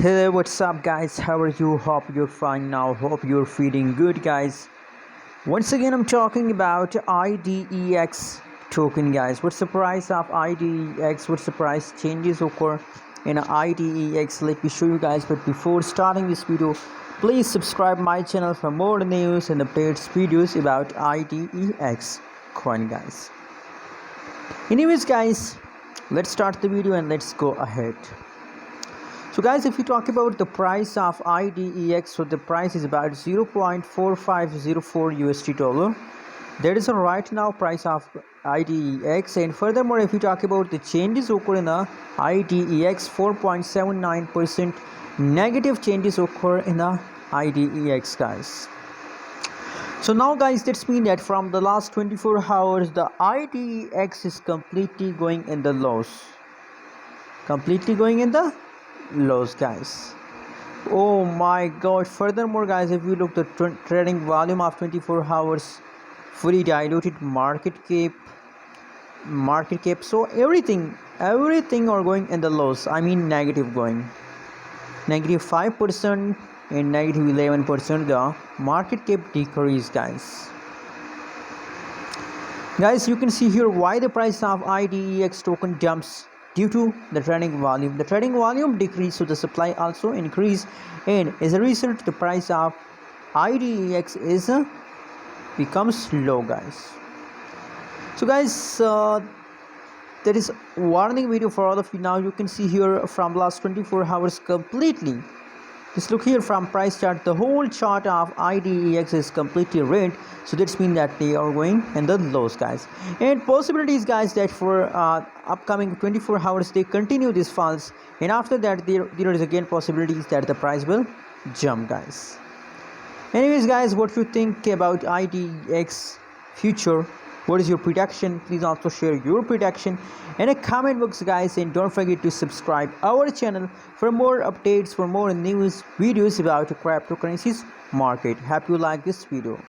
Hey, what's up, guys? How are you? Hope you're fine now. Hope you're feeling good, guys. Once again, I'm talking about IDEX token, guys. What's the price of IDEX? What's the price changes occur in IDEX? Let me show you guys. But before starting this video, please subscribe my channel for more news and updates videos about IDEX coin, guys. Anyways, guys, let's start the video and let's go ahead. So guys, if you talk about the price of IDEX, so the price is about 0.4504 USD dollar. That is a right now price of IDEX. And furthermore, if you talk about the changes occur in the IDEX, 4.79% negative changes occur in the IDEX, guys. So now, guys, that's mean that from the last 24 hours, the IDEX is completely going in the loss. Guys. Oh my god. Furthermore, guys, if you look the trading volume of 24 hours, fully diluted market cap, so everything are going in the loss. I mean negative, going negative 5% and negative 11% the market cap decrease, guys. You can see here why the price of IDEX token jumps due to the trading volume. The trading volume decreased, so the supply also increased, and as a result, the price of IDEX becomes low, guys. So, guys, there is warning video for all of you. Now you can see here from last 24 hours completely. Just look here from price chart. The whole chart of IDEX is completely red. So that's mean that they are going in the lows, guys. And possibilities, guys, that for upcoming 24 hours they continue these falls, and after that there is again possibilities that the price will jump, guys. Anyways, guys, what you think about IDEX future? What is your prediction? Please also share your prediction in a comment box, guys, and don't forget to subscribe our channel for more updates, for more news videos about cryptocurrencies market. Hope you like this video.